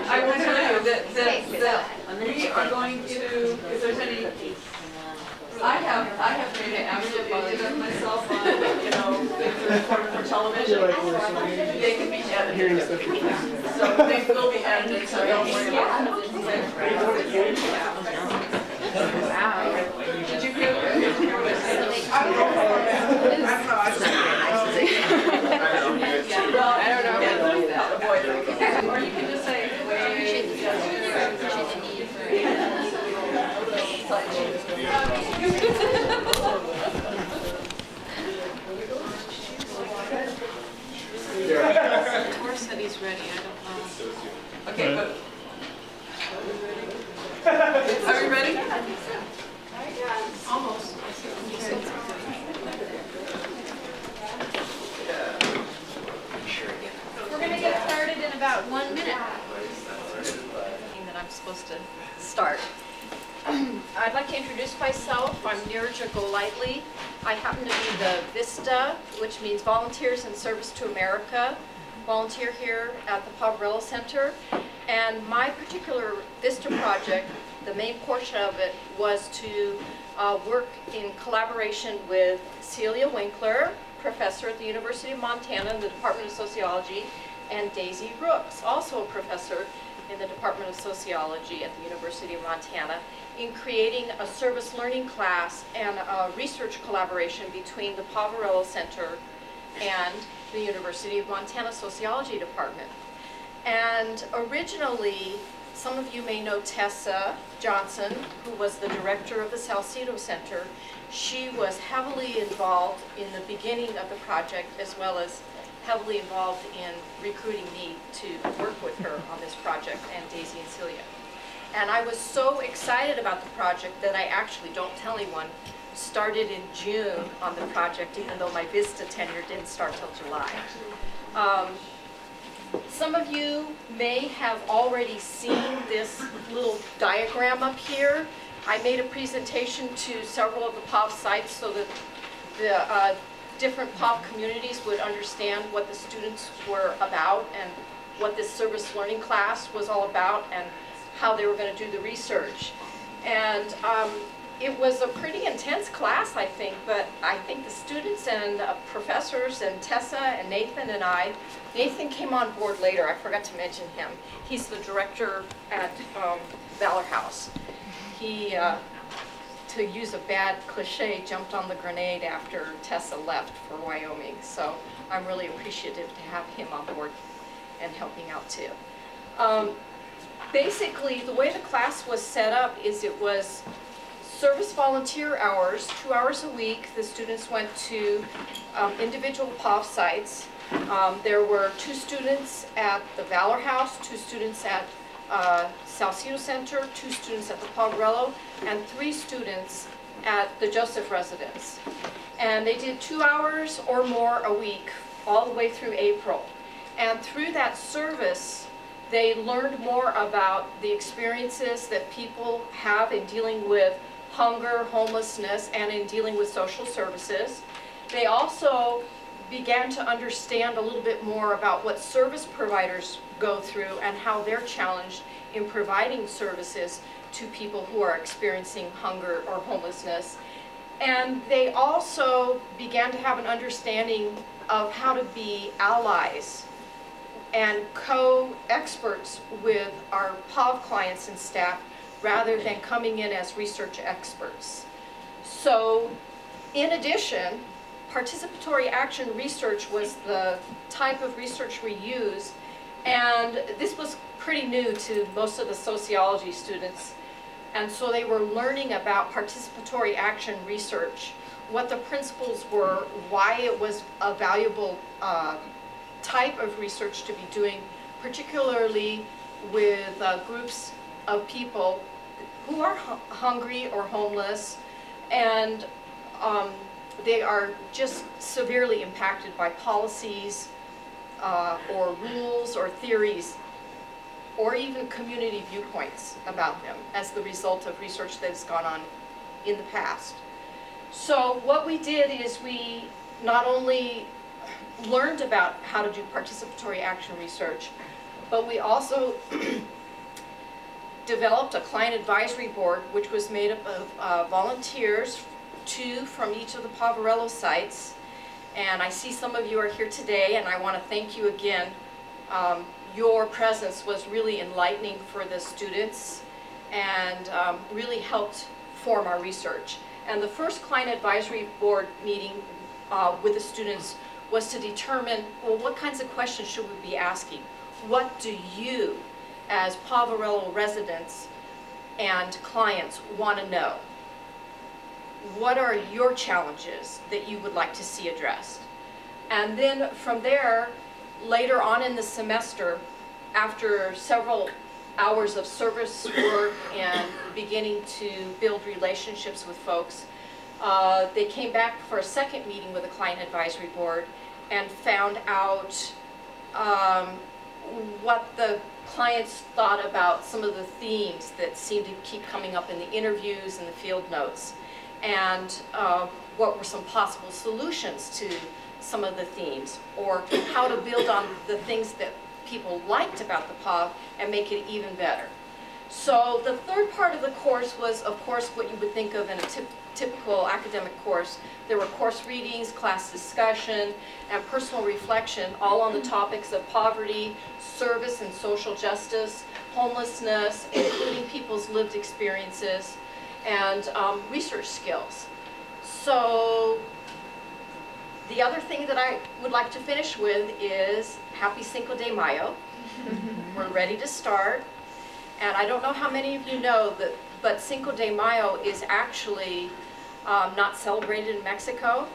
I will tell you that we are going to, if there's any, I have made an absolute idiot of myself on, you know, if they're recorded for television. They can be edited. So they will be edited, so don't worry about it. Wow. Did you hear that? I don't know. Well, I don't know. Or you can just say, wait, The horse said he's ready. I don't know. okay, but are we ready? Almost. We're going to get started in about 1 minute. That I'm supposed to start. I'd like to introduce myself. I'm Nirja Golightly. I happen to be the VISTA, which means Volunteers in Service to America, volunteer here at the Poverello Center. And my particular VISTA project, the main portion of it was to work in collaboration with Celia Winkler, professor at the University of Montana in the Department of Sociology, and Daisy Brooks, also a professor in the Department of Sociology at the University of Montana, in creating a service learning class and a research collaboration between the Poverello Center and the University of Montana Sociology Department. And originally, some of you may know Tessa Johnson, who was the director of the Salcedo Center. She was heavily involved in the beginning of the project, as well as heavily involved in recruiting me to work with her on this project, and Daisy and Celia. And I was so excited about the project that I actually, don't tell anyone, started in June on the project, even though my VISTA tenure didn't start till July. Some of you may have already seen this little diagram up here. I made a presentation to several of the POV sites so that the different POV communities would understand what the students were about and what this service learning class was all about and how they were going to do the research. And it was a pretty intense class, I think, but I think the students and professors and Tessa and Nathan and Nathan came on board later, I forgot to mention him. He's the director at Valor House. He, to use a bad cliche, jumped on the grenade after Tessa left for Wyoming. So I'm really appreciative to have him on board and helping out too. Basically, the way the class was set up is it was service volunteer hours, 2 hours a week. The students went to individual POV sites. There were 2 students at the Valor House, 2 students at Salcedo Center, 2 students at the Poverello, and 3 students at the Joseph Residence. And they did 2 hours or more a week, all the way through April. And through that service, they learned more about the experiences that people have in dealing with hunger, homelessness, and in dealing with social services. They also began to understand a little bit more about what service providers go through and how they're challenged in providing services to people who are experiencing hunger or homelessness. And they also began to have an understanding of how to be allies and co-experts with our POV clients and staff rather than coming in as research experts. So, in addition, participatory action research was the type of research we use, and this was pretty new to most of the sociology students. And so they were learning about participatory action research, what the principles were, why it was a valuable type of research to be doing, particularly with groups of people who are hungry or homeless, and they are just severely impacted by policies or rules or theories or even community viewpoints about them as the result of research that has gone on in the past. So what we did is we not only learned about how to do participatory action research, But we also developed a client advisory board, which was made up of volunteers, 2 from each of the Poverello sites. And I see some of you are here today, and I want to thank you again. Your presence was really enlightening for the students and really helped form our research. And the first client advisory board meeting with the students was to determine, well, what kinds of questions should we be asking? What do you, as Poverello residents and clients, want to know? What are your challenges that you would like to see addressed? And then from there, later on in the semester, after several hours of service work and beginning to build relationships with folks, they came back for a second meeting with the client advisory board and found out what the clients thought about some of the themes that seemed to keep coming up in the interviews and the field notes, and what were some possible solutions to some of the themes, or how to build on the things that people liked about the POV and make it even better. So the third part of the course was, of course, what you would think of in a typical academic course. There were course readings, class discussion, and personal reflection, all on the topics of poverty, service and social justice, homelessness, including people's lived experiences, and research skills. So the other thing that I would like to finish with is Happy Cinco de Mayo. We're ready to start. And I don't know how many of you know that, but Cinco de Mayo is actually not celebrated in Mexico,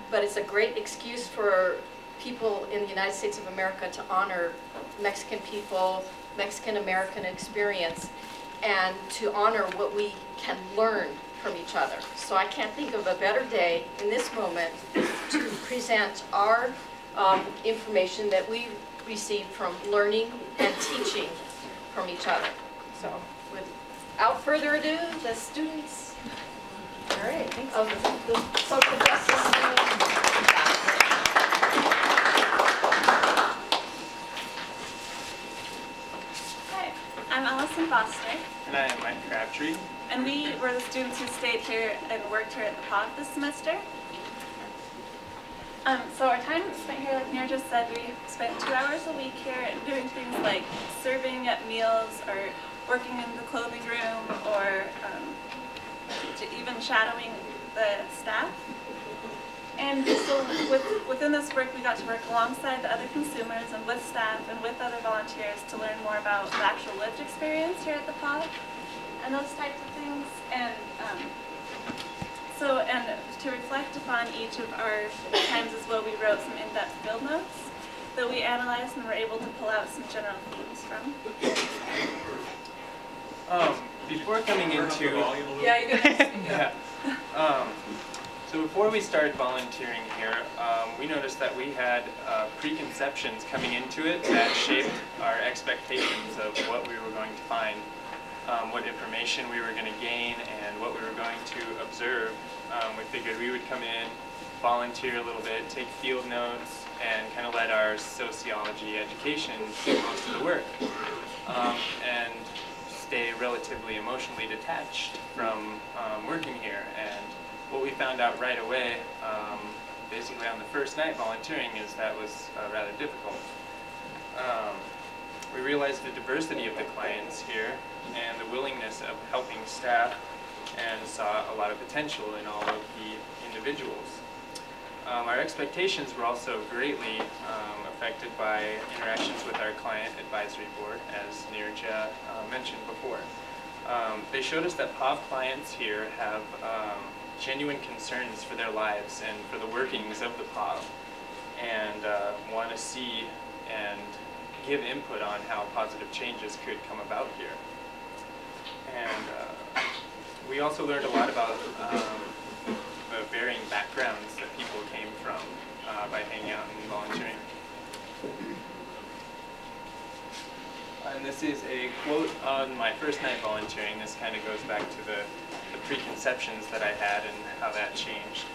but it's a great excuse for people in the United States of America to honor Mexican people, Mexican-American experience, and to honor what we can learn from each other. So I can't think of a better day in this moment to present our information that we received from learning and teaching from each other. So without further ado, the students of the social justice. Hi, I'm Allison Foster. And I am Mike Crabtree. And we were the students who stayed here and worked here at the POV this semester. So our time spent here, like Nira just said, we spent 2 hours a week here and doing things like serving at meals or working in the clothing room or even shadowing the staff. And so within this work, we got to work alongside the other consumers and with staff and with other volunteers to learn more about the actual lived experience here at the POV and those types of things. And and to reflect upon each of our times as well, we wrote some in-depth field notes that we analyzed and were able to pull out some general themes from. Before coming into... Yeah, you can. Yeah. So before we started volunteering here, we noticed that we had preconceptions coming into it that shaped our expectations of what we were going to find, what information we were going to gain, and what we were going to observe. We figured we would come in, volunteer a little bit, take field notes, and kind of let our sociology education do most of the work, and stay relatively emotionally detached from working here. And what we found out right away, basically on the first night volunteering, is that was rather difficult. We realized the diversity of the clients here and the willingness of helping staff, and saw a lot of potential in all of the individuals. Our expectations were also greatly affected by interactions with our client advisory board, as Nirja mentioned before. They showed us that POV clients here have genuine concerns for their lives and for the workings of the POV, and want to see and give input on how positive changes could come about here. And we also learned a lot about the varying backgrounds that people came from by hanging out and volunteering. And this is a quote on my first night volunteering. This kind of goes back to the preconceptions that I had and how that changed.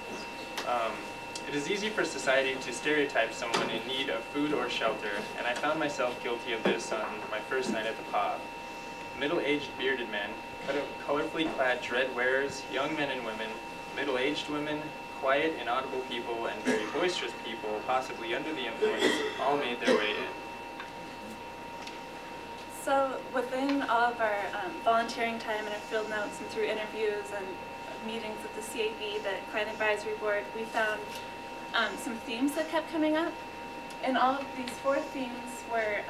It is easy for society to stereotype someone in need of food or shelter, and I found myself guilty of this on my first night at the pub. Middle-aged bearded men, colorfully clad dread wearers, young men and women, middle-aged women, quiet, inaudible people, and very boisterous people, possibly under the influence, all made their way in. So within all of our volunteering time and our field notes and through interviews and meetings with the CAB, the Client Advisory Board, we found some themes that kept coming up. And all of these 4 themes were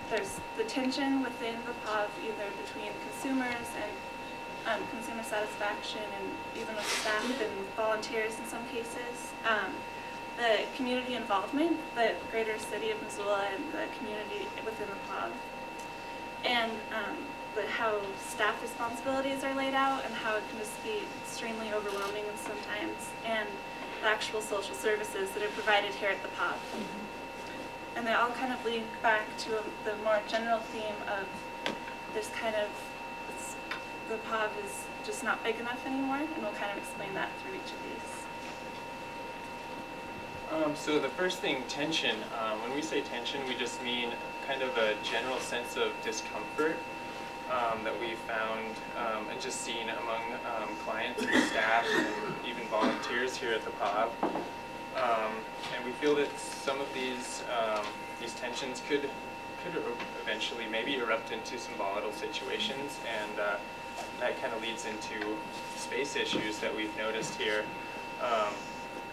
there's the tension within the POV, either between consumers and consumer satisfaction, and even with staff and volunteers in some cases. The community involvement, the greater city of Missoula and the community within the POV. And how staff responsibilities are laid out and how it can just be extremely overwhelming sometimes, and the actual social services that are provided here at the POV. And they all kind of link back to the more general theme of there's kind of, the POV is just not big enough anymore, and we'll kind of explain that through each of these. So the first thing, tension. When we say tension, we just mean kind of a general sense of discomfort that we found and just seen among clients and staff and even volunteers here at the POV. And we feel that some of these tensions could eventually maybe erupt into some volatile situations, and that kind of leads into space issues that we've noticed here.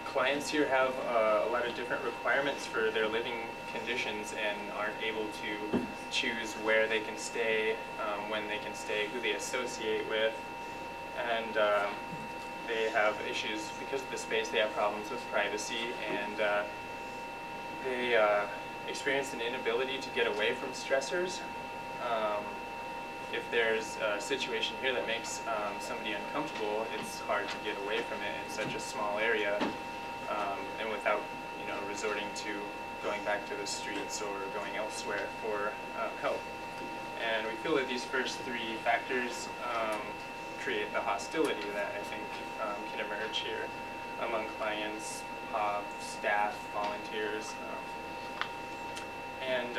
Clients here have a lot of different requirements for their living conditions and aren't able to choose where they can stay, when they can stay, who they associate with, and they have issues because of the space. They have problems with privacy, and they experience an inability to get away from stressors. If there's a situation here that makes somebody uncomfortable, it's hard to get away from it in such a small area, and without, resorting to going back to the streets or going elsewhere for help. And we feel that these first 3 factors create the hostility that I think can emerge here among clients, POV, staff, volunteers. And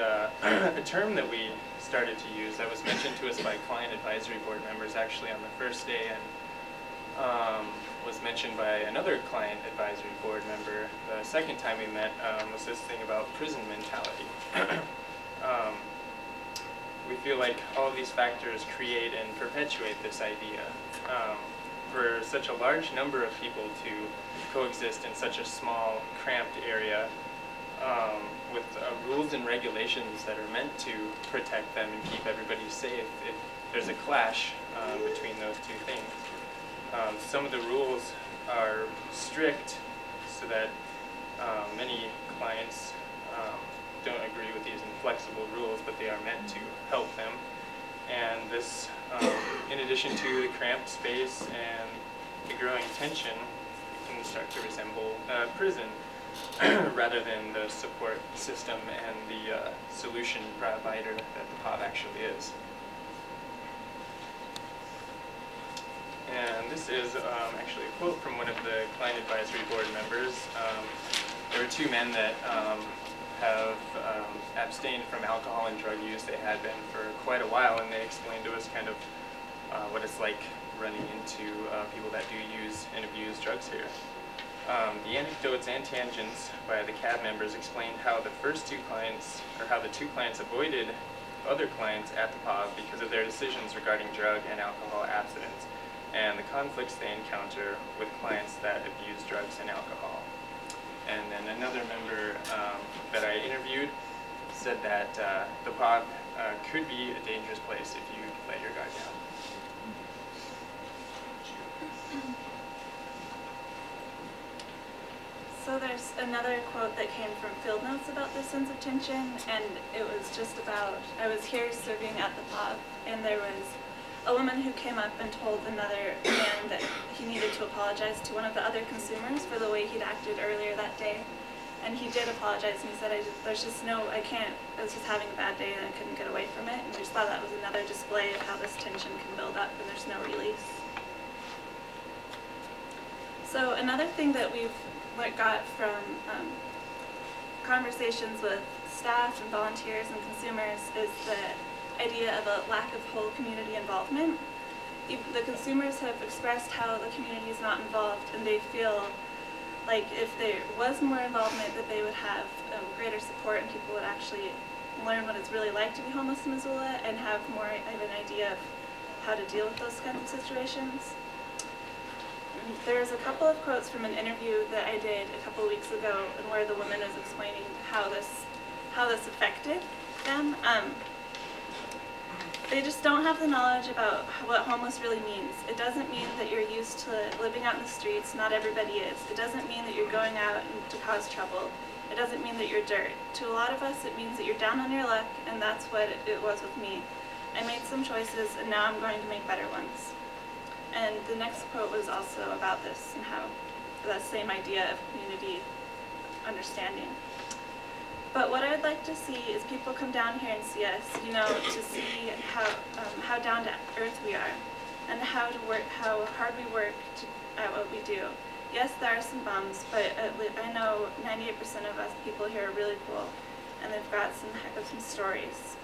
a term that we started to use that was mentioned to us by Client Advisory Board members actually on the first day, and was mentioned by another Client Advisory Board member the second time we met, was this thing about prison mentality. We feel like all of these factors create and perpetuate this idea. For such a large number of people to coexist in such a small, cramped area, with rules and regulations that are meant to protect them and keep everybody safe, there's a clash between those 2 things. Some of the rules are strict so that many clients don't agree with these inflexible rules, but they are meant to help them. And this, in addition to the cramped space and the growing tension, can start to resemble prison rather than the support system and the solution provider that the POV actually is. And this is actually a quote from one of the Client Advisory Board members. There were 2 men that have abstained from alcohol and drug use. They had been for quite a while, and they explained to us kind of what it's like running into people that do use and abuse drugs here. The anecdotes and tangents by the CAB members explained how the first 2 clients, or how the 2 clients avoided other clients at the POV because of their decisions regarding drug and alcohol abstinence, and the conflicts they encounter with clients that abuse drugs and alcohol. And then another member that I interviewed said that the POV could be a dangerous place if you let your guard down. So there's another quote that came from field notes about this sense of tension, and it was just about, I was here serving at the POV, and there was a woman who came up and told another man that he needed to apologize to one of the other consumers for the way he'd acted earlier that day. And he did apologize, and he said, there's just no, I can't, I was just having a bad day and I couldn't get away from it. And I just thought that was another display of how this tension can build up and there's no release. So another thing that we've got from conversations with staff and volunteers and consumers is the idea of a lack of whole community involvement. The consumers have expressed how the community is not involved, and they feel like if there was more involvement that they would have greater support and people would actually learn what it's really like to be homeless in Missoula and have more of an idea of how to deal with those kinds of situations. There's a couple of quotes from an interview that I did a couple of weeks ago and where the woman was explaining how this affected them. They just don't have the knowledge about what homeless really means. It doesn't mean that you're used to living out in the streets. Not everybody is. It doesn't mean that you're going out to cause trouble. It doesn't mean that you're dirt. To a lot of us, it means that you're down on your luck, and that's what it was with me. I made some choices, and now I'm going to make better ones. And the next quote was also about this and how that same idea of community understanding. But what I'd like to see is people come down here and see us, you know, to see how down to earth we are, and how hard we work at what we do. Yes, there are some bums, but I know 98% of us people here are really cool, and they've got some heck of some stories.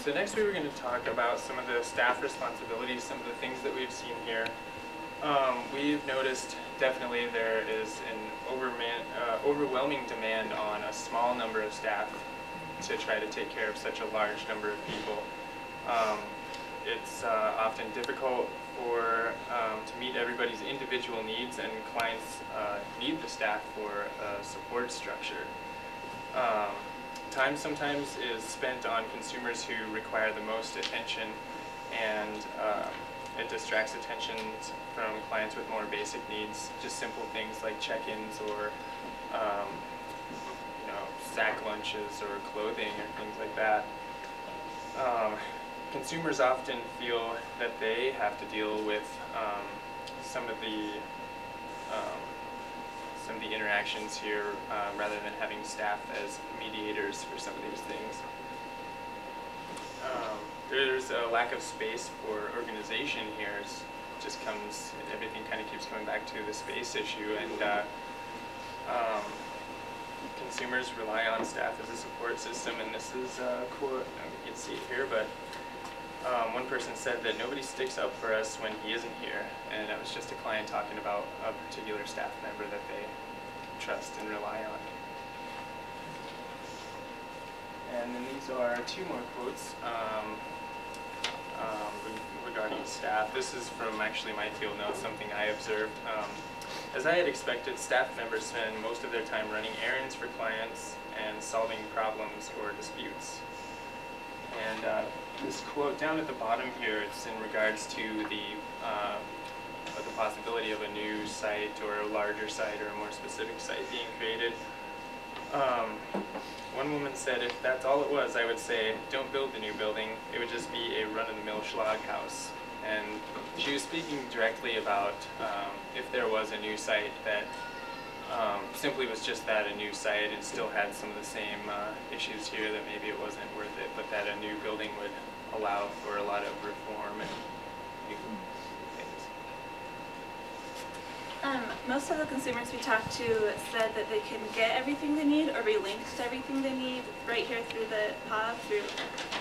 So next we were going to talk about some of the staff responsibilities, some of the things that we've seen here. We've noticed definitely there is an overwhelming demand on a small number of staff to try to take care of such a large number of people. It's often difficult to meet everybody's individual needs, and clients need the staff for a support structure. Time sometimes is spent on consumers who require the most attention, and it distracts attention from clients with more basic needs, just simple things like check-ins or sack lunches or clothing or things like that. Consumers often feel that they have to deal with some of the interactions here rather than having staff as mediators for some of these things. There's a lack of space for organization here. Everything kind of keeps coming back to the space issue, and consumers rely on staff as a support system, and this is a quote, you can see it here, but one person said that nobody sticks up for us when he isn't here, and that was just a client talking about a particular staff member that they trust and rely on. And then these are two more quotes regarding staff. This is from actually my field notes, something I observed. As I had expected, staff members spend most of their time running errands for clients and solving problems or disputes. And this quote down at the bottom here, it's in regards to the possibility of a new site or a larger site or a more specific site being created. One woman said, if that's all it was, I would say, don't build the new building. It would just be a run-of-the-mill schlag house. And she was speaking directly about if there was a new site that simply was just that, a new site, and still had some of the same issues here, that maybe it wasn't worth it, but that a new building would allow for a lot of reform and new things. Most of the consumers we talked to said that they can get everything they need or be linked to everything they need right here through the POV, through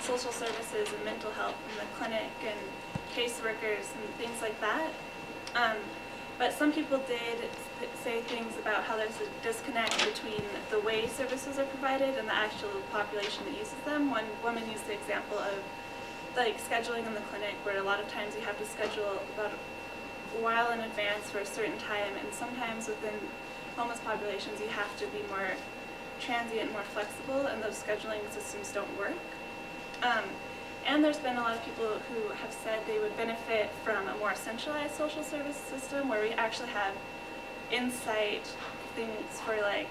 social services and mental health and the clinic and caseworkers and things like that. But some people did say things about how there's a disconnect between the way services are provided and the actual population that uses them. One woman used the example of like scheduling in the clinic, where a lot of times you have to schedule about a while in advance for a certain time, and sometimes within homeless populations you have to be more transient, more flexible, and those scheduling systems don't work. And there's been a lot of people who have said they would benefit from a more centralized social service system where we actually have in-site things for like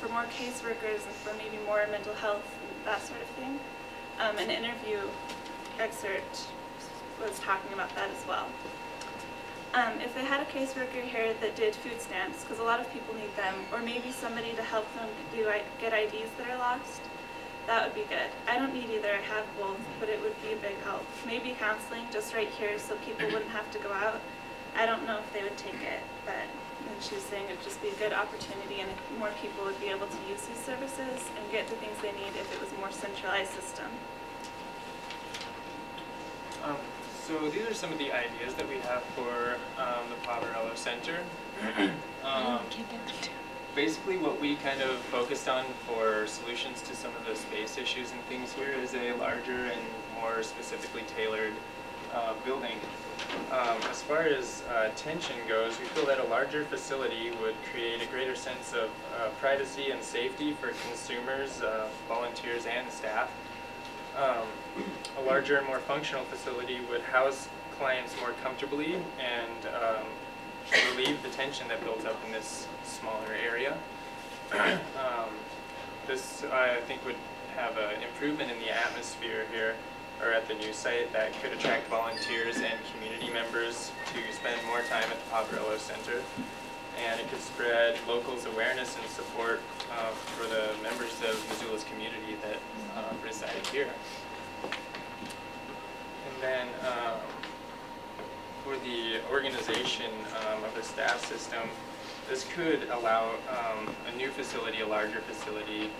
for more caseworkers and for maybe more mental health and that sort of thing. An interview excerpt was talking about that as well. If they had a caseworker here that did food stamps, because a lot of people need them, or maybe somebody to help them get IDs that are lost, that would be good. I don't need either, I have both, but it would be a big help. Maybe counseling just right here so people wouldn't have to go out. I don't know if they would take it, but and she was saying it'd just be a good opportunity and more people would be able to use these services and get the things they need if it was a more centralized system. So these are some of the ideas that we have for the Poverello Center. Basically what we kind of focused on for solutions to some of the space issues and things here is a larger and more specifically tailored building. As far as tension goes, we feel that a larger facility would create a greater sense of privacy and safety for consumers, volunteers, and staff. A larger and more functional facility would house clients more comfortably and relieve the tension that builds up in this smaller area. This, I think, would have an improvement in the atmosphere here, or at the new site, that could attract volunteers and community members to spend more time at the Poverello Center. And it could spread locals' awareness and support for the members of Missoula's community that reside here. And then for the organization of the staff system, this could allow a new facility, a larger facility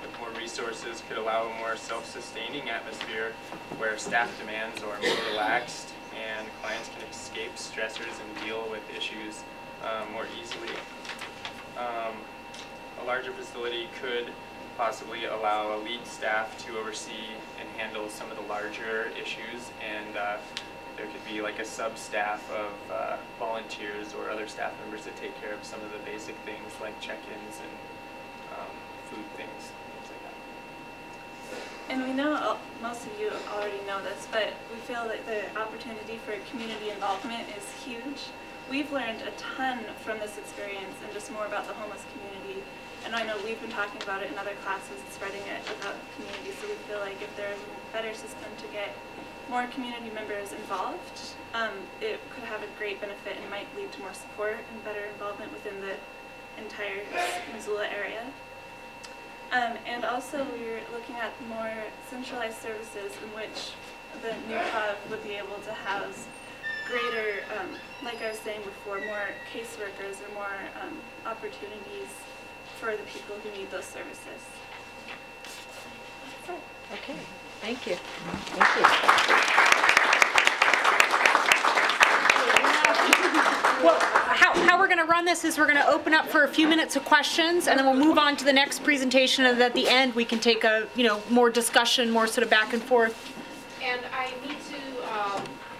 with more resources, could allow a more self-sustaining atmosphere where staff demands are more relaxed and clients can escape stressors and deal with issues more easily. A larger facility could possibly allow a lead staff to oversee and handle some of the larger issues, and there could be like a sub-staff of volunteers or other staff members that take care of some of the basic things like check-ins and food things like that. And we know, most of you already know this, but we feel that the opportunity for community involvement is huge. We've learned a ton from this experience and just more about the homeless community. And I know we've been talking about it in other classes and spreading it about the community, so we feel like if there's a better system to get more community members involved, it could have a great benefit and might lead to more support and better involvement within the entire Missoula area. And also we're looking at more centralized services in which the new hub would be able to house greater, like I was saying before, more caseworkers or more opportunities for the people who need those services. That's it. Okay, thank you. Thank you. Well, how we're going to run this is we're going to open up for a few minutes of questions, and then we'll move on to the next presentation, and at the end we can take a, more discussion, more sort of back and forth. And I need to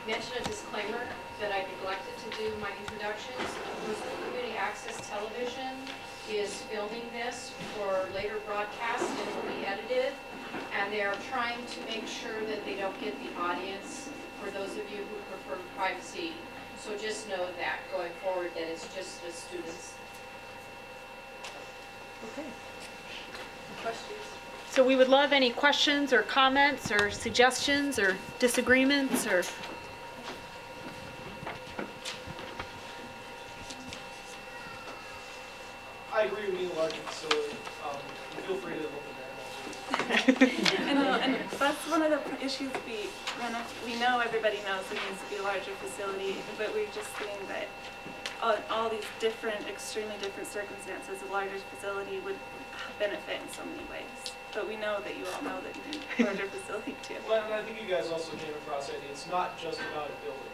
mention a disclaimer that I neglected to do in my introductions. Missoula Community Access Television is filming this for later broadcast and will be edited, and they are trying to make sure that they don't get the audience for those of you who prefer privacy. So just know that going forward that it's just the students. Okay. Questions? So we would love any questions or comments or suggestions or disagreements or... I agree with being a larger facility. Feel free to look at that. I know, and that's one of the issues we run up. We know everybody knows it needs to be a larger facility, but we're just seeing that all these different, extremely different circumstances, a larger facility would benefit in so many ways. But we know that you all know that you need a larger facility too. Well, and I think you guys also came across the idea. It's not just about a building.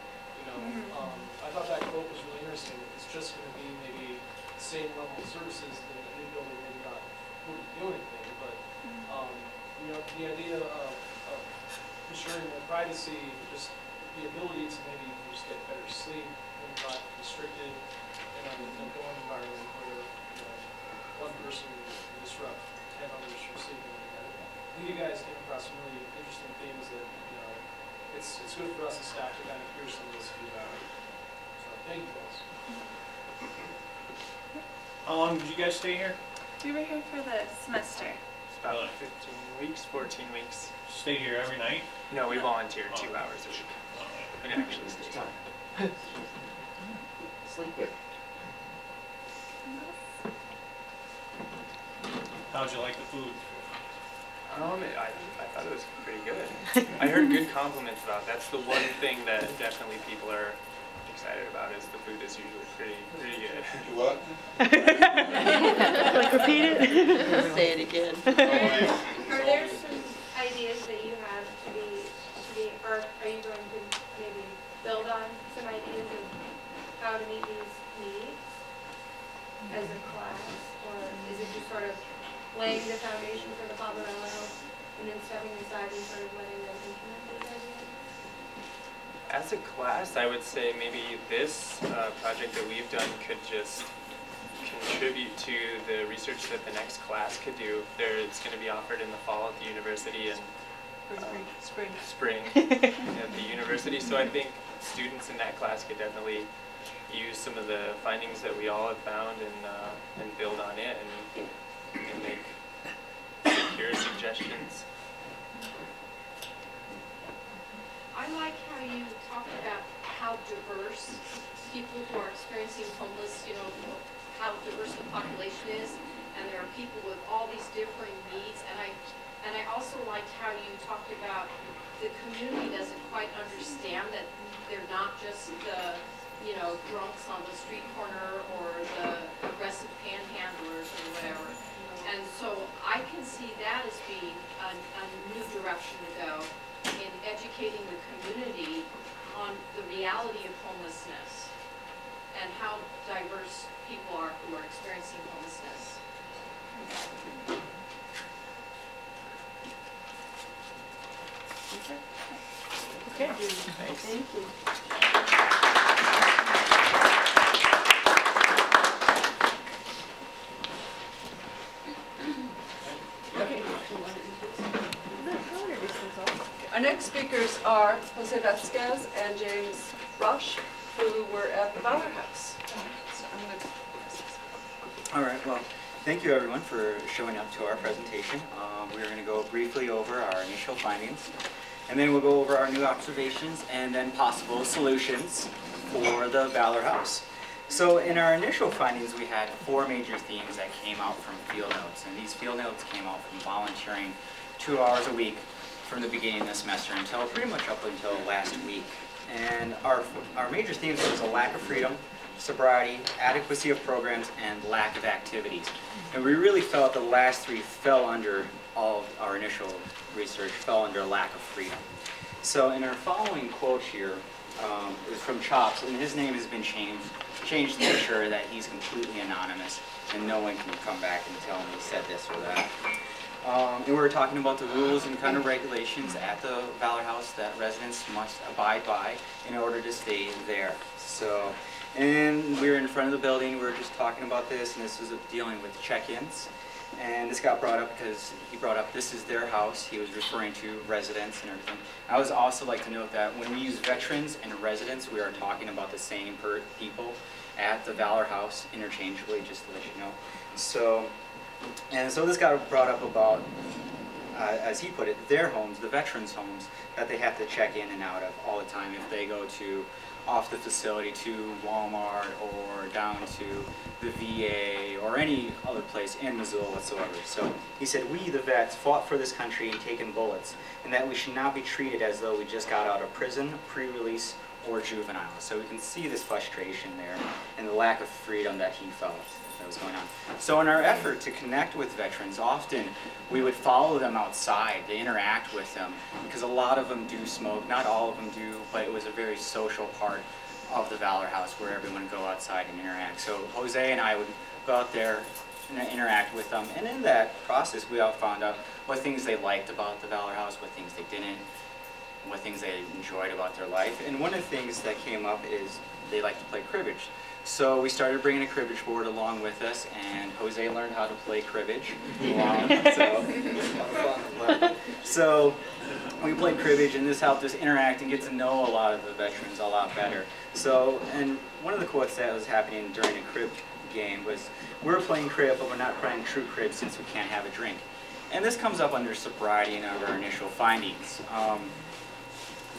I thought that quote was really interesting. It's just going to be maybe the same level of services that a new building maybe not wouldn't do anything. But the idea of ensuring more privacy, just the ability to maybe just get better sleep when you're not restricted in a dorm environment where one person can disrupt 10 others from sleeping. I think you guys came across some really interesting things that it's good for us as staff to kind of hear some of this feedback. So thank you guys. How long did you guys stay here? We were here for the semester. It's about 15 weeks, 14 weeks. Stay here every night? No, we volunteered 2 hours a week. We didn't actually stay. Sleep here. How'd you like the food? I thought it was pretty good. I heard good compliments about it. That's the one thing that definitely people are excited about is the food is usually pretty good. What? Like repeat it? Say it again. Are there some ideas that you have or are you going to maybe build on some ideas of how to meet these needs as a class? Or is it just sort of laying the foundation for the Poverello and then stepping aside and sort of letting them implement these ideas? As a class, I would say maybe this project that we've done could just contribute to the research that the next class could do. It's going to be offered in the fall at the university and spring at the university. So I think students in that class could definitely use some of the findings that we all have found and build on it and make secure suggestions. I like how you talked about how diverse people who are experiencing homeless, how diverse the population is, and there are people with all these differing needs. And I also liked how you talked about the community doesn't quite understand that they're not just the drunks on the street corner or the aggressive panhandlers or whatever. And so I can see that as being a new direction to go in educating the community on the reality of homelessness and how diverse people are who are experiencing homelessness. Okay. Thanks. Thank you. Our next speakers are Jose Vasquez and James Rush, who were at the Valor House. So I'm going to... All right, well, thank you everyone for showing up to our presentation. We're going to go briefly over our initial findings, and then we'll go over our new observations and then possible solutions for the Valor House. So in our initial findings, we had 4 major themes that came out from field notes, and these field notes came out from volunteering 2 hours a week from the beginning of the semester until pretty much up until last week. And our major themes was a lack of freedom, sobriety, adequacy of programs, and lack of activities. And we really felt the last 3 fell under all of our initial research, fell under lack of freedom. So in our following quote here is from Chops, and his name has been changed to make sure that he's completely anonymous and no one can come back and tell him he said this or that. And we were talking about the rules and kind of regulations at the Valor House that residents must abide by in order to stay there. So, and we were in front of the building, we were just talking about this, and this was dealing with check-ins. And this got brought up because he brought up this is their house. He was referring to residents and everything. I would also like to note that when we use veterans and residents, we are talking about the same people at the Valor House interchangeably, just to let you know. So this got brought up about, as he put it, their homes, the veterans' homes, that they have to check in and out of all the time if they go to off the facility to Walmart or down to the VA or any other place in Missoula whatsoever. So he said, we, the vets, fought for this country and taken bullets, and that we should not be treated as though we just got out of prison, pre-release, or juvenile. So we can see this frustration there and the lack of freedom that he felt that was going on. So in our effort to connect with veterans, often we would follow them outside to interact with them, because a lot of them do smoke, not all of them do, but it was a very social part of the Valor House where everyone would go outside and interact. So Jose and I would go out there and interact with them, and in that process we all found out what things they liked about the Valor House, what things they didn't, what things they enjoyed about their life. And one of the things that came up is they like to play cribbage. So we started bringing a cribbage board along with us, and Jose learned how to play cribbage along. So we played cribbage, and this helped us interact and get to know a lot of the veterans a lot better. So, and one of the quotes that was happening during a crib game was, we're playing crib, but we're not playing true crib since we can't have a drink. And this comes up under sobriety in our initial findings.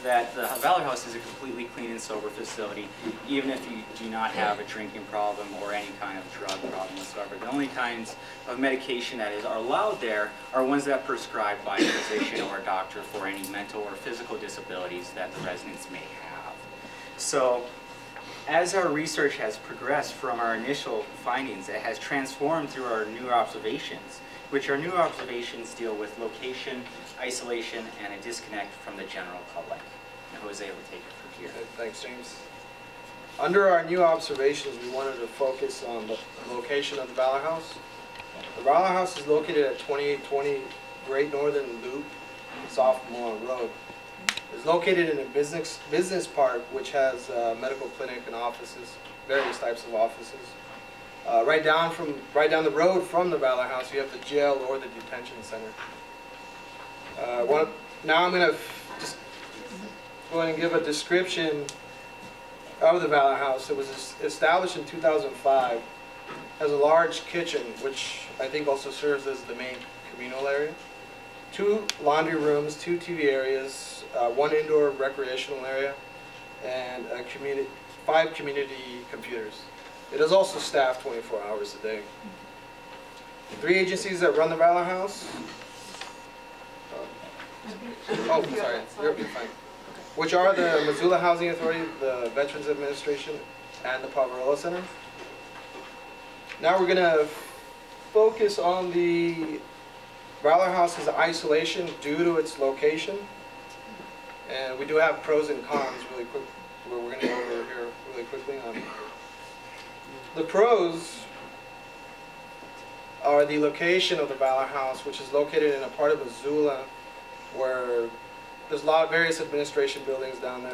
That the Valor House is a completely clean and sober facility, even if you do not have a drinking problem or any kind of drug problem whatsoever. The only kinds of medication that are allowed there are ones that are prescribed by a physician or a doctor for any mental or physical disabilities that the residents may have. So as our research has progressed from our initial findings, it has transformed through our new observations, which our new observations deal with location, isolation, and a disconnect from the general public. And Jose will take it from here. Okay, thanks, James. Under our new observations, we wanted to focus on the location of the Valor House. The Valor House is located at 2820 Great Northern Loop, Sophomore Road. It's located in a business park which has a medical clinic and offices, various types of offices. Right down the road from the Valor House, you have the jail or the detention center. Now I'm going to just go ahead and give a description of the Valor House. It was established in 2005. Has a large kitchen, which I think also serves as the main communal area. 2 laundry rooms, 2 TV areas, 1 indoor recreational area, and 5 community computers. It is also staffed 24 hours a day. 3 agencies that run the Valor House. Oh, sorry, you're fine. Which are the Missoula Housing Authority, the Veterans Administration, and the Poverello Center. Now we're going to focus on the Valor House's isolation due to its location. And we do have pros and cons really quick. We're going to go over here really quickly. The pros are the location of the Valor House, which is located in a part of Missoula where there's a lot of various administration buildings down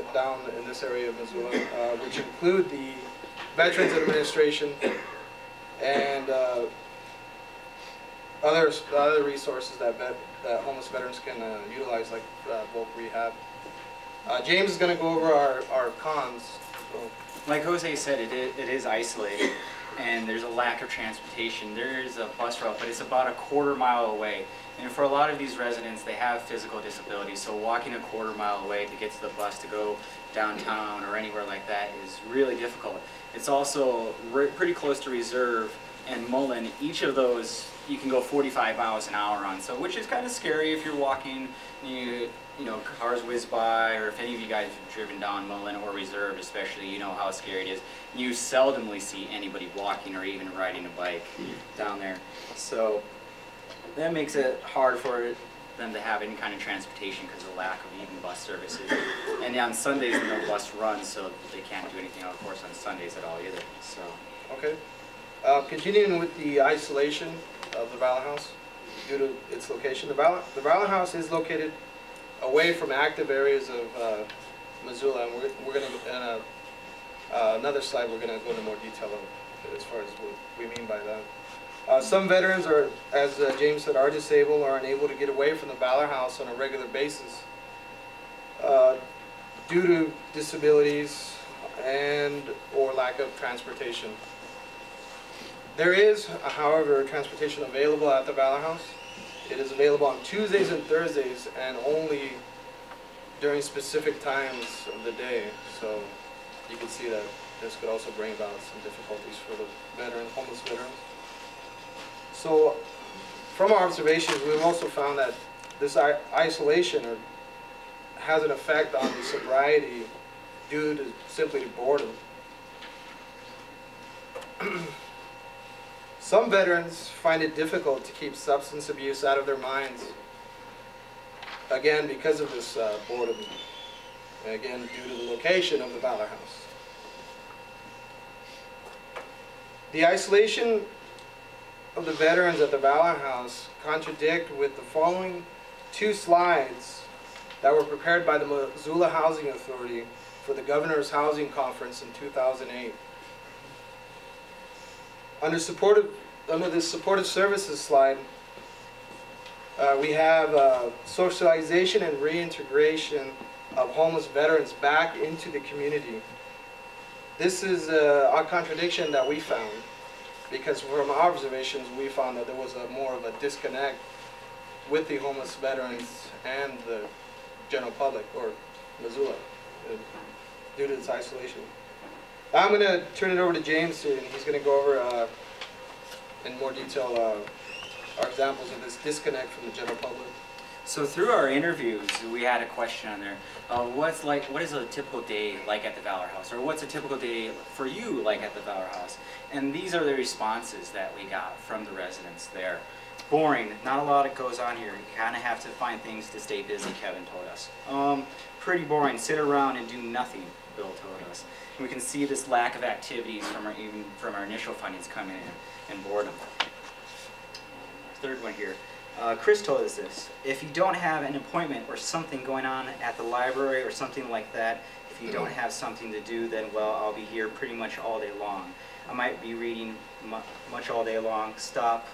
in this area of Missoula, which include the Veterans Administration and other resources that homeless veterans can utilize, like bulk rehab. James is going to go over our cons. Like Jose said, it is isolated, and there's a lack of transportation. There is a bus route, but it's about a quarter-mile away. And for a lot of these residents, they have physical disabilities, so walking a quarter-mile away to get to the bus to go downtown or anywhere like that is really difficult. It's also pretty close to Reserve and Mullen. Each of those you can go 45 miles an hour on, so which is kind of scary if you're walking, you know, cars whiz by, or if any of you guys have driven down Mullen or Reserve especially, you know how scary it is. You seldomly see anybody walking or even riding a bike down there. So that makes it hard for them to have any kind of transportation because of the lack of even bus services. And on Sundays, no bus runs, so they can't do anything, of course, on Sundays at all either. So. Okay. Continuing with the isolation of the Valor House due to its location. The Valor House is located away from active areas of Missoula, and we're going to, another slide, we're going to go into more detail of, as far as what we mean by that. Some veterans are, as James said, are disabled or unable to get away from the Valor House on a regular basis due to disabilities and or lack of transportation. There is, however, transportation available at the Valor House. It is available on Tuesdays and Thursdays and only during specific times of the day. So you can see that this could also bring about some difficulties for the homeless veterans. So from our observations, we've also found that this isolation has an effect on the sobriety due to simply to boredom. Some veterans find it difficult to keep substance abuse out of their minds, again because of this boredom, and again due to the location of the Valor House. The isolation of the veterans at the Valor House contradict with the following 2 slides that were prepared by the Missoula Housing Authority for the Governor's Housing Conference in 2008. Under this supportive services slide, we have socialization and reintegration of homeless veterans back into the community. This is a contradiction that we found, because from our observations we found that there was more of a disconnect with the homeless veterans and the general public, or Missoula, due to this isolation. I'm going to turn it over to James, and he's going to go over in more detail our examples of this disconnect from the general public. So through our interviews, we had a question on there. What is a typical day like at the Valor House? Or what's a typical day for you like at the Valor House? And these are the responses that we got from the residents there. Boring, not a lot goes on here. You kind of have to find things to stay busy, Kevin told us. Pretty boring, sit around and do nothing, Bill told us. And we can see this lack of activities even from our initial findings coming in, and boredom. Third one here. Chris told us this: if you don't have an appointment or something going on at the library or something like that, if you don't have something to do, then well, I'll be here pretty much all day long. I might be reading much all day long, stop,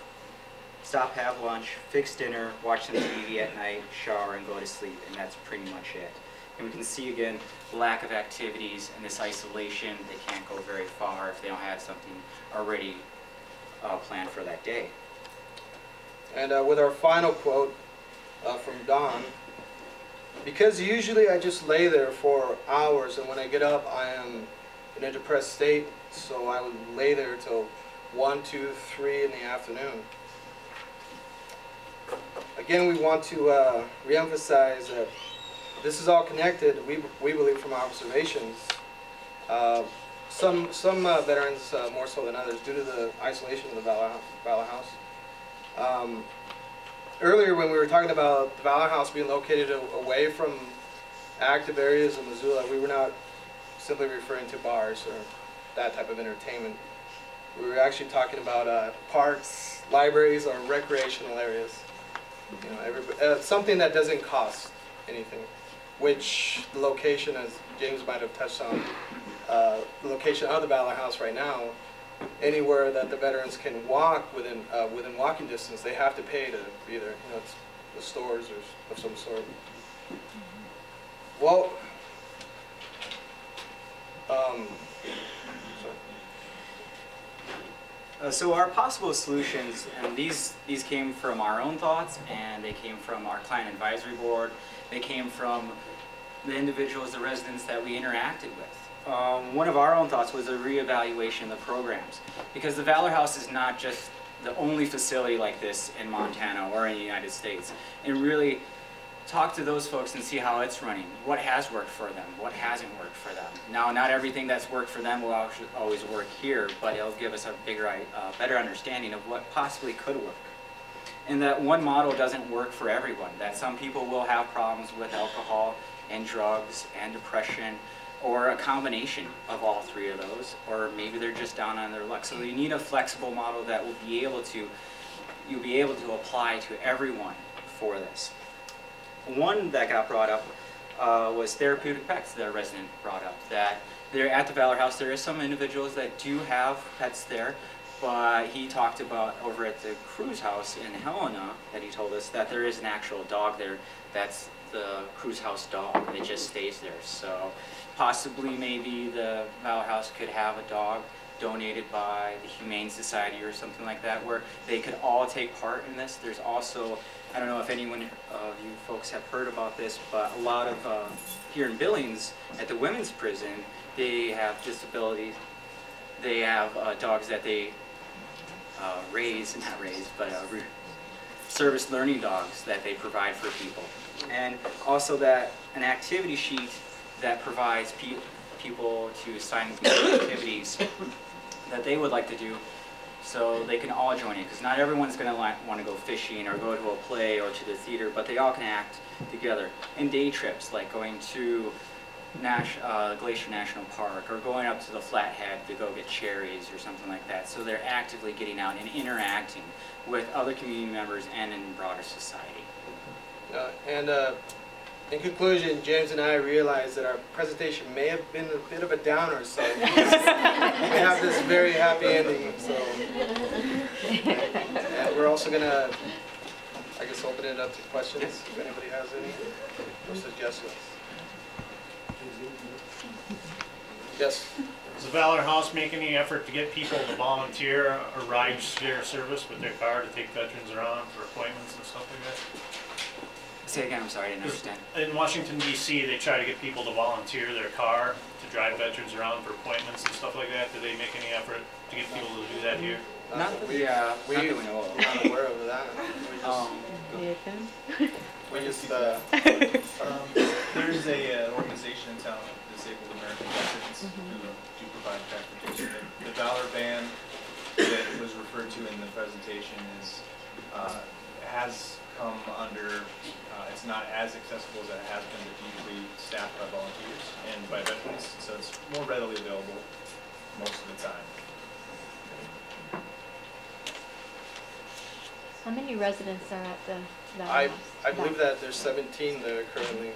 have lunch, fix dinner, watch some TV at night, shower, and go to sleep, and that's pretty much it. And we can see again, lack of activities and this isolation. They can't go very far if they don't have something already planned for that day. And with our final quote from Don, because usually I just lay there for hours, and when I get up I am in a depressed state, so I would lay there till 1, 2, 3 in the afternoon. Again, we want to re-emphasize that this is all connected, we believe, from our observations. Some veterans, more so than others, due to the isolation of the Valor House. Earlier when we were talking about the Valor House being located away from active areas of Missoula, we were not simply referring to bars or that type of entertainment. We were actually talking about parks, libraries, or recreational areas. You know, something that doesn't cost anything, which the location, as James might have touched on, the location of the Valor House right now, anywhere that the veterans can walk within walking distance, they have to pay to be there. You know, it's the stores or of some sort. Well, so our possible solutions, and these came from our own thoughts, and they came from our client advisory board. They came from the individuals, the residents that we interacted with. One of our own thoughts was a reevaluation of the programs, because the Valor House is not just the only facility like this in Montana or in the United States, and really talk to those folks and see how it's running, what has worked for them, what hasn't worked for them. Now, not everything that's worked for them will always work here, but it'll give us a better understanding of what possibly could work. And that one model doesn't work for everyone, that some people will have problems with alcohol and drugs and depression, or a combination of all three of those, or maybe they're just down on their luck. So you need a flexible model that will be able to, you'll be able to apply to everyone for this. One that got brought up was therapeutic pets that a resident brought up, that they're at the Valor House. There is some individuals that do have pets there, but he talked about over at the cruise house in Helena that he told us that there is an actual dog there. That's the cruise house dog. It just stays there. So possibly maybe the Valor House could have a dog donated by the Humane Society or something like that, where they could all take part in this. There's also, I don't know if anyone of you folks have heard about this, but a lot of, here in Billings, at the women's prison, they have disabilities. They have dogs that they service learning dogs that they provide for people. And also that an activity sheet that provides people to sign activities that they would like to do, so they can all join in, because not everyone's going to want to go fishing or go to a play or to the theater, but they all can act together. And day trips, like going to Glacier National Park or going up to the Flathead to go get cherries or something like that. So they're actively getting out and interacting with other community members and in broader society. In conclusion, James and I realized that our presentation may have been a bit of a downer, so we have this very happy ending. So, and we're also going to, I guess, open it up to questions if anybody has any or suggestions. Yes. Does the Valor House make any effort to get people to volunteer or ride share service with their car to take veterans around for appointments and stuff like that? Say again, I'm sorry, I didn't understand. In Washington, D.C., they try to get people to volunteer their car to drive veterans around for appointments and stuff like that. Do they make any effort to get people to do that here? Not that we know of. We're not aware of that. We biggest, There's an organization in town, Disabled American Veterans, who do provide transportation. The Valor Van that was referred to in the presentation has come under, it's not as accessible as it has been, but usually staffed by volunteers and by veterans, so it's more readily available most of the time. How many residents are at the I house? believe that there's 17 there currently.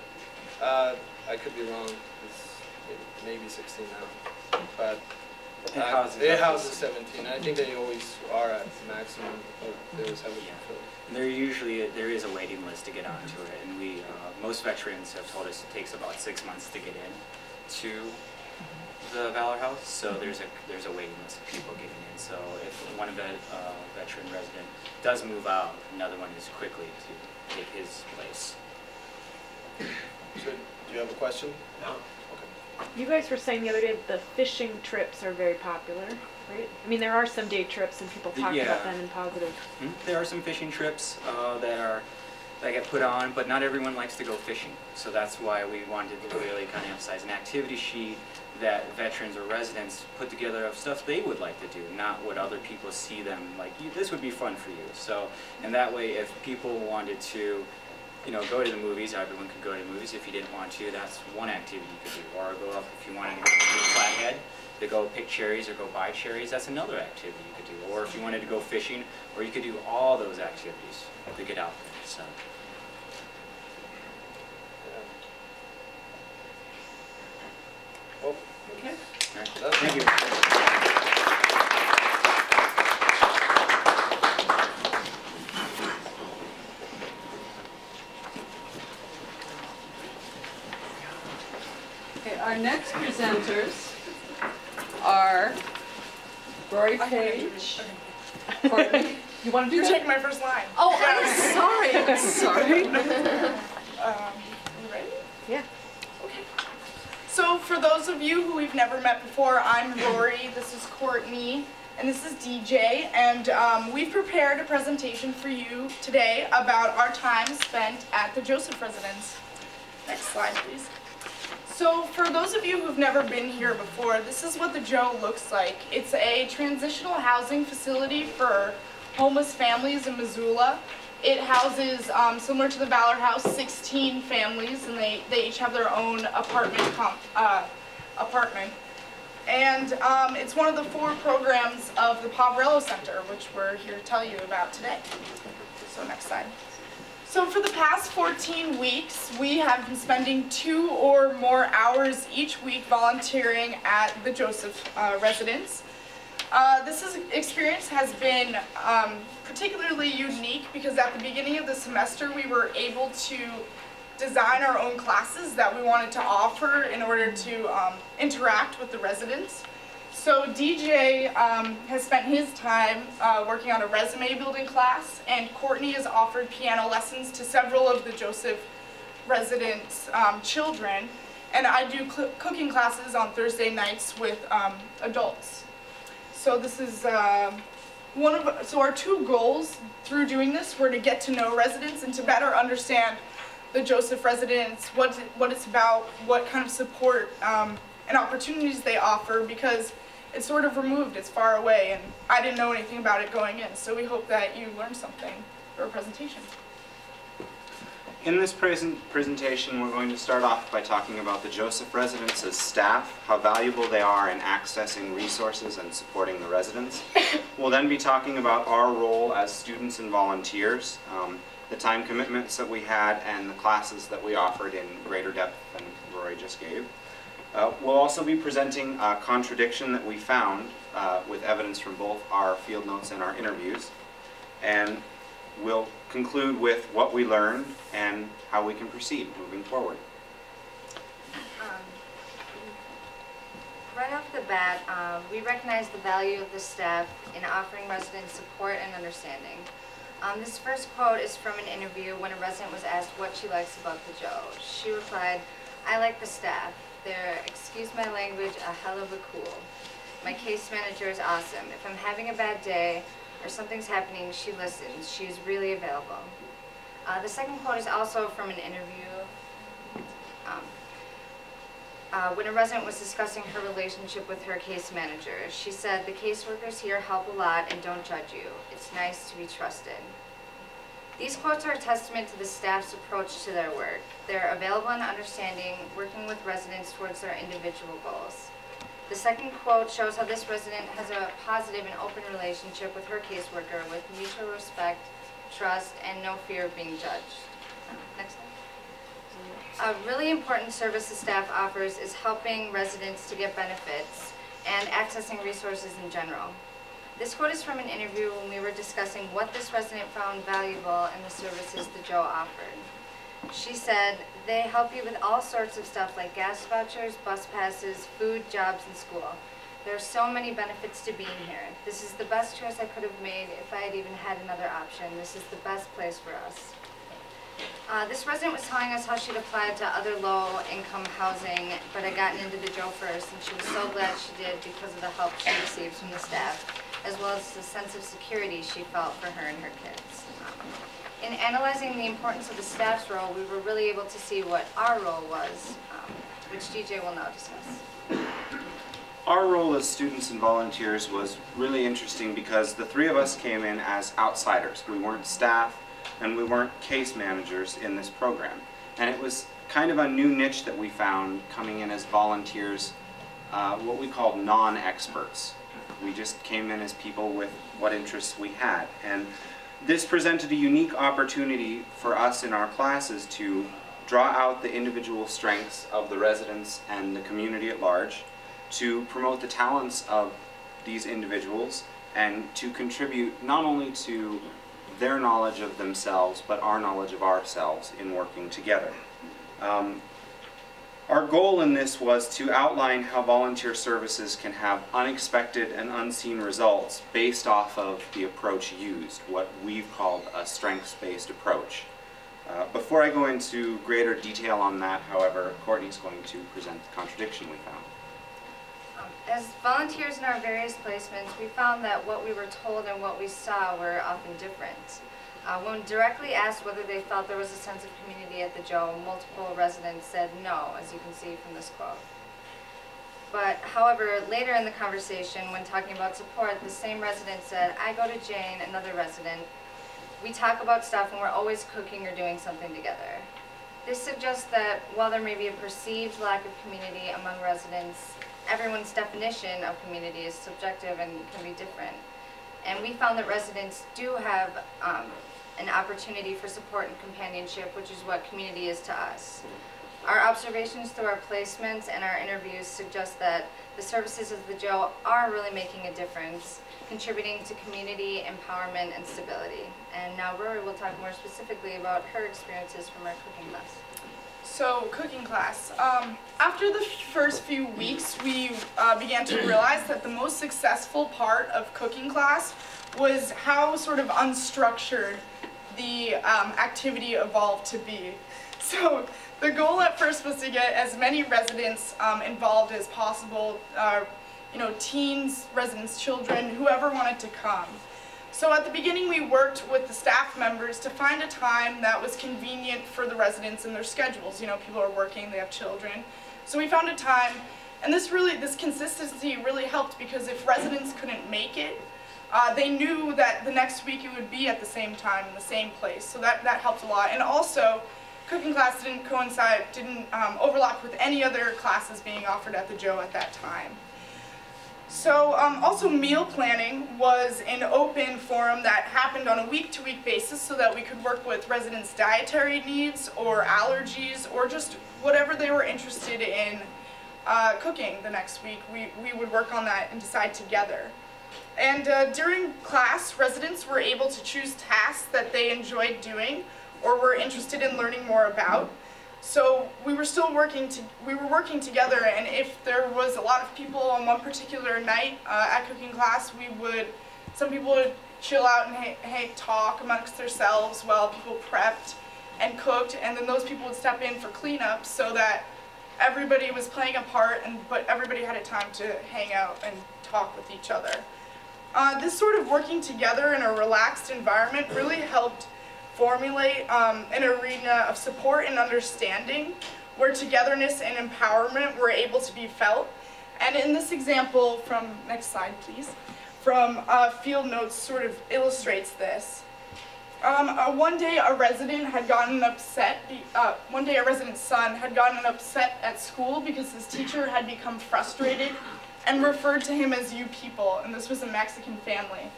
I could be wrong. It's maybe 16 now, but it houses 17. I think they always are at maximum. They always have it filled. There is a waiting list to get onto it, and most veterans have told us it takes about 6 months to get in to the Valor House. So there's a waiting list of people getting in. So if one of the veteran resident does move out, another one is quickly to take his place. So, do you have a question? No. Okay. You guys were saying the other day that the fishing trips are very popular, right? I mean, there are some day trips and people talk about them in positive. There are some fishing trips that get put on, but not everyone likes to go fishing. So that's why we wanted to really kind of emphasize an activity sheet that veterans or residents put together of stuff they would like to do, not what other people see them like, this would be fun for you. So, and that way if people wanted to, go to the movies, everyone could go to the movies. If you didn't want to, that's one activity you could do. Or go up, if you wanted to go to Flathead, to go pick cherries or go buy cherries, that's another activity you could do. Or if you wanted to go fishing, or you could do all those activities to get out there. So. Well, Okay. All right. Thank you. Okay, our next presenters are Rory Page. Courtney, you want to do You're that? taking my first line. Oh, I'm sorry. I'm sorry. You ready? Yeah. Okay. So for those of you who we've never met before, I'm Rory, this is Courtney, and this is DJ, and we've prepared a presentation for you today about our time spent at the Joseph Residence. Next slide, please. So for those of you who've never been here before, this is what the Joe looks like. It's a transitional housing facility for homeless families in Missoula. It houses, similar to the Valor House, 16 families, and they each have their own apartment. And it's one of the 4 programs of the Poverello Center, which we're here to tell you about today. So next slide. So for the past 14 weeks, we have been spending 2 or more hours each week volunteering at the Joseph Residence. This experience has been particularly unique because at the beginning of the semester we were able to design our own classes that we wanted to offer in order to interact with the residents. So DJ has spent his time working on a resume building class, and Courtney has offered piano lessons to several of the Joseph residents' children, and I do cooking classes on Thursday nights with adults. So this is so our 2 goals through doing this were to get to know residents and to better understand the Joseph residents, what it's about, what kind of support and opportunities they offer, because it's sort of removed, it's far away, and I didn't know anything about it going in, so we hope that you learned something for our presentation. In this presentation, we're going to start off by talking about the Joseph Residence's staff, how valuable they are in accessing resources and supporting the residents. We'll then be talking about our role as students and volunteers, the time commitments that we had, and the classes that we offered in greater depth than Rory just gave. We'll also be presenting a contradiction that we found with evidence from both our field notes and our interviews. And we'll conclude with what we learned and how we can proceed moving forward. Right off the bat, we recognize the value of the staff in offering residents support and understanding. This first quote is from an interview when a resident was asked what she likes about the Joe. She replied, "I like the staff. They're, excuse my language, a hell of a cool. My case manager is awesome. If I'm having a bad day or something's happening, she listens. She is really available. The second quote is also from an interview. When a resident was discussing her relationship with her case manager, she said, "The caseworkers here help a lot and don't judge you. It's nice to be trusted." These quotes are a testament to the staff's approach to their work. They're available and understanding, working with residents towards their individual goals. The second quote shows how this resident has a positive and open relationship with her caseworker with mutual respect, trust, and no fear of being judged. Next slide. A really important service the staff offers is helping residents to get benefits and accessing resources in general. This quote is from an interview when we were discussing what this resident found valuable in the services the Joe offered. She said, "They help you with all sorts of stuff like gas vouchers, bus passes, food, jobs, and school. There are so many benefits to being here. This is the best choice I could have made if I had even had another option. This is the best place for us." This resident was telling us how she'd applied to other low-income housing, but had gotten into the Joe first, and she was so glad she did because of the help she received from the staff, as well as the sense of security she felt for her and her kids. In analyzing the importance of the staff's role, we were really able to see what our role was, which DJ will now discuss. Our role as students and volunteers was really interesting because the three of us came in as outsiders. We weren't staff and we weren't case managers in this program. And it was kind of a new niche that we found coming in as volunteers, what we called non-experts. We just came in as people with what interests we had. And this presented a unique opportunity for us in our classes to draw out the individual strengths of the residents and the community at large, to promote the talents of these individuals, and to contribute not only to their knowledge of themselves, but our knowledge of ourselves in working together. Our goal in this was to outline how volunteer services can have unexpected and unseen results based off of the approach used, what we've called a strengths-based approach. Before I go into greater detail on that, however, Courtney's going to present the contradiction we found. As volunteers in our various placements, we found that what we were told and what we saw were often different. When directly asked whether they felt there was a sense of community at the Joe, multiple residents said no, as you can see from this quote. But however, later in the conversation, when talking about support, the same resident said, "I go to Jane, another resident. We talk about stuff and we're always cooking or doing something together." This suggests that while there may be a perceived lack of community among residents, everyone's definition of community is subjective and can be different. And we found that residents do have an opportunity for support and companionship, which is what community is to us. Our observations through our placements and our interviews suggest that the services of the Joe are really making a difference, contributing to community, empowerment, and stability. And now Rory will talk more specifically about her experiences from our cooking class. So, cooking class. After the first few weeks, we began to realize that the most successful part of cooking class was how sort of unstructured the activity evolved to be. So, the goal at first was to get as many residents involved as possible, teens, residents, children, whoever wanted to come. So at the beginning, we worked with the staff members to find a time that was convenient for the residents and their schedules. People are working, they have children. So we found a time, and this consistency really helped because if residents couldn't make it, they knew that the next week it would be at the same time in the same place. So that helped a lot. And also, cooking class didn't overlap with any other classes being offered at the Joe at that time. So also meal planning was an open forum that happened on a week-to-week basis so that we could work with residents' dietary needs or allergies or just whatever they were interested in cooking the next week. We would work on that and decide together. And during class, residents were able to choose tasks that they enjoyed doing or were interested in learning more about. So we were working together, and if there was a lot of people on one particular night at cooking class, some people would chill out and talk amongst themselves while people prepped and cooked, and then those people would step in for cleanup so that everybody was playing a part, but everybody had a time to hang out and talk with each other. This sort of working together in a relaxed environment really helped formulate an arena of support and understanding where togetherness and empowerment were able to be felt. And in this example from, next slide please, from Field Notes sort of illustrates this. One day a resident had gotten upset, one day a resident's son had gotten upset at school because his teacher had become frustrated and referred to him as "you people," and this was a Mexican family.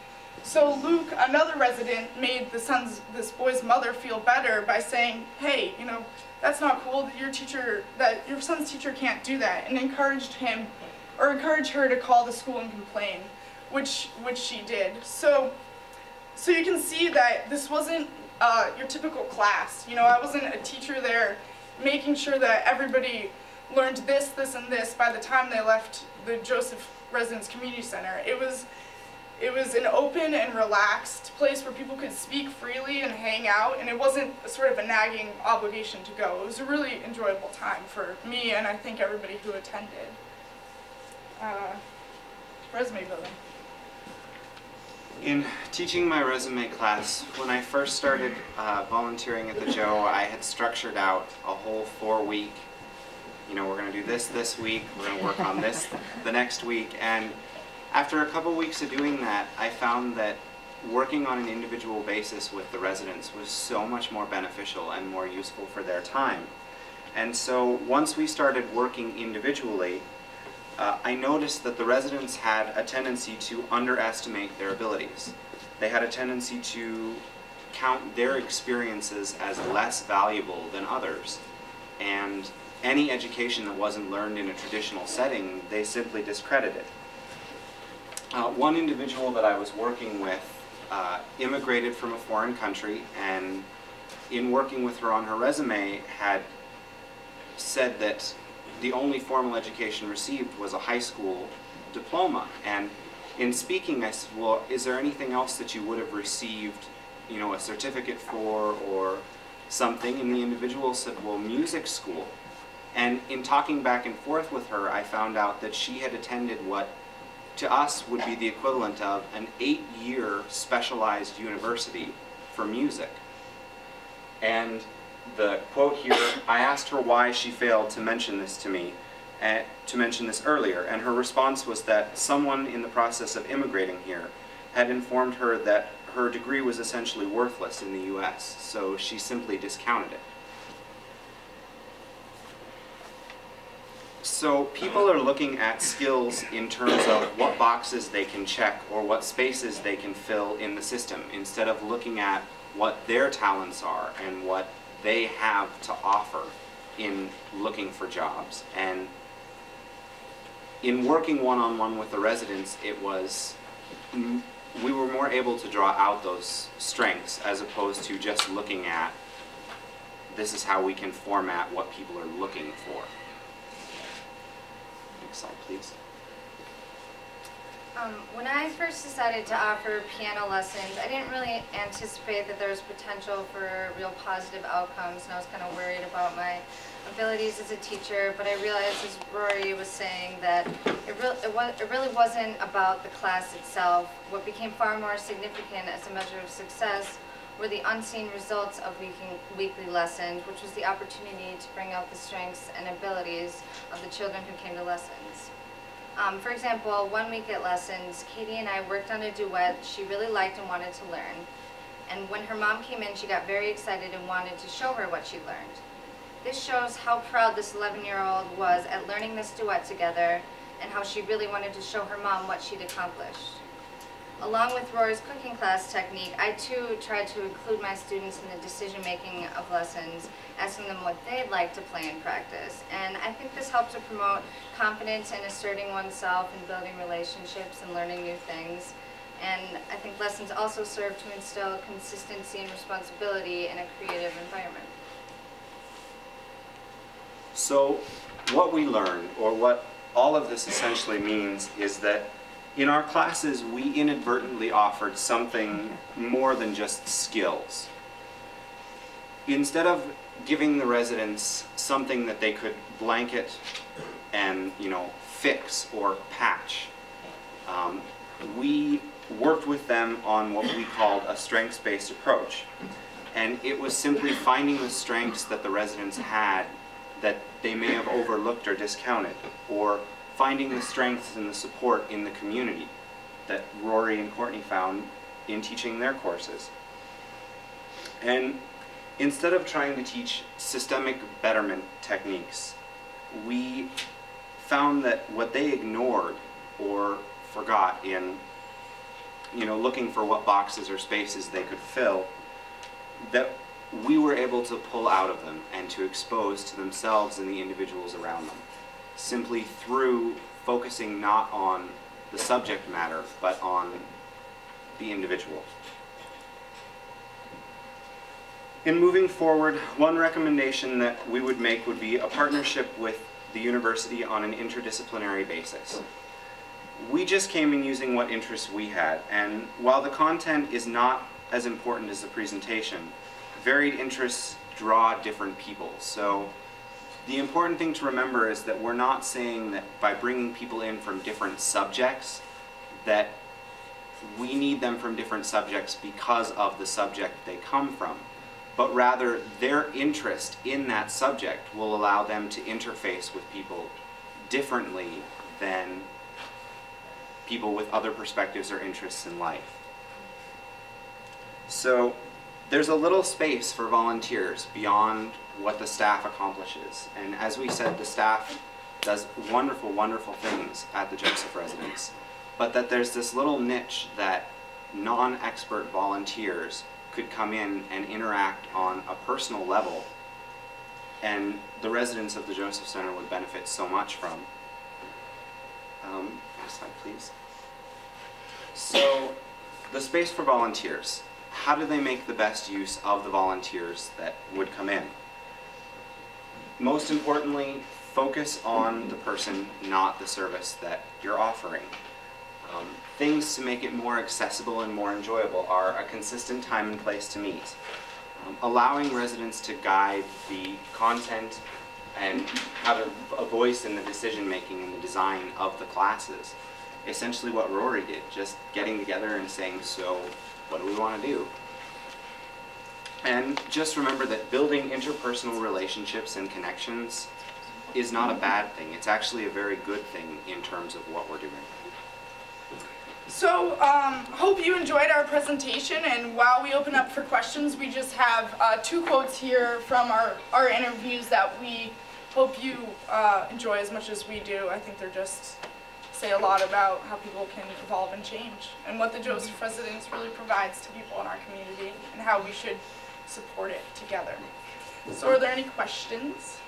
So Luke, another resident, made this boy's mother feel better by saying, "Hey, you know, that's not cool that your son's teacher can't do that," and encouraged her to call the school and complain, which she did. So you can see that this wasn't your typical class. You know, I wasn't a teacher there making sure that everybody learned this, this, and this by the time they left the Joseph Residence Community Center. It was an open and relaxed place where people could speak freely and hang out, and it wasn't sort of a nagging obligation to go. It was a really enjoyable time for me and I think everybody who attended. Resume building. In teaching my resume class, when I first started volunteering at the Joe, I had structured out a whole 4-week, you know, we're going to do this week, we're going to work on this the next week, and after a couple weeks of doing that, I found that working on an individual basis with the residents was so much more beneficial and more useful for their time. And so once we started working individually, I noticed that the residents had a tendency to underestimate their abilities. They had a tendency to count their experiences as less valuable than others. And any education that wasn't learned in a traditional setting, they simply discredited. One individual that I was working with immigrated from a foreign country, and in working with her on her resume had said that the only formal education received was a high school diploma. And in speaking, I said, well, is there anything else that you would have received, you know, a certificate for or something? And the individual said, well, music school. And in talking back and forth with her, I found out that she had attended what to us would be the equivalent of an 8-year specialized university for music. And the quote here, I asked her why she failed to mention this to me, to mention this earlier, and her response was that someone in the process of immigrating here had informed her that her degree was essentially worthless in the US, so she simply discounted it. So people are looking at skills in terms of what boxes they can check or what spaces they can fill in the system, instead of looking at what their talents are and what they have to offer in looking for jobs. And in working one-on-one with the residents, we were more able to draw out those strengths as opposed to just looking at this is how we can format what people are looking for. Next slide, please. When I first decided to offer piano lessons, I didn't really anticipate that there was potential for real positive outcomes, and I was kind of worried about my abilities as a teacher, but I realized, as Rory was saying, that it really wasn't about the class itself. What became far more significant as a measure of success were the unseen results of weekly lessons, which was the opportunity to bring out the strengths and abilities of the children who came to lessons. For example, one week at lessons, Katie and I worked on a duet she really liked and wanted to learn. And when her mom came in, she got very excited and wanted to show her what she learned. This shows how proud this 11-year-old was at learning this duet together and how she really wanted to show her mom what she'd accomplished. Along with Rory's cooking class technique, I too tried to include my students in the decision-making of lessons, asking them what they'd like to play and practice. And I think this helped to promote confidence in asserting oneself and building relationships and learning new things. And I think lessons also serve to instill consistency and responsibility in a creative environment. So what we learned, or what all of this essentially means, is that in our classes, we inadvertently offered something more than just skills. Instead of giving the residents something that they could blanket and, fix or patch, we worked with them on what we called a strengths-based approach. And it was simply finding the strengths that the residents had that they may have overlooked or discounted, or finding the strengths and the support in the community that Rory and Courtney found in teaching their courses. And instead of trying to teach systemic betterment techniques, we found that what they ignored or forgot in looking for what boxes or spaces they could fill, that we were able to pull out of them and to expose to themselves and the individuals around them, simply through focusing not on the subject matter, but on the individual. In moving forward, one recommendation that we would make would be a partnership with the university on an interdisciplinary basis. We just came in using what interests we had, and while the content is not as important as the presentation, varied interests draw different people. So the important thing to remember is that we're not saying that by bringing people in from different subjects that we need them from different subjects because of the subject they come from, but rather their interest in that subject will allow them to interface with people differently than people with other perspectives or interests in life. So there's a little space for volunteers beyond what the staff accomplishes. And as we said, the staff does wonderful, wonderful things at the Joseph residence. But that there's this little niche that non-expert volunteers could come in and interact on a personal level, and the residents of the Joseph Center would benefit so much from. Next slide, please. So, the space for volunteers. How do they make the best use of the volunteers that would come in? Most importantly, focus on the person, not the service that you're offering. Things to make it more accessible and more enjoyable are a consistent time and place to meet. Allowing residents to guide the content and have a voice in the decision making and the design of the classes. Essentially what Rory did, just getting together and saying, so what do we want to do? And just remember that building interpersonal relationships and connections is not a bad thing. It's actually a very good thing in terms of what we're doing. So, hope you enjoyed our presentation, and while we open up for questions, we just have 2 quotes here from our interviews that we hope you enjoy as much as we do. I think they're just say a lot about how people can evolve and change, and what the Joseph residence really provides to people in our community, and how we should support it together. So are there any questions?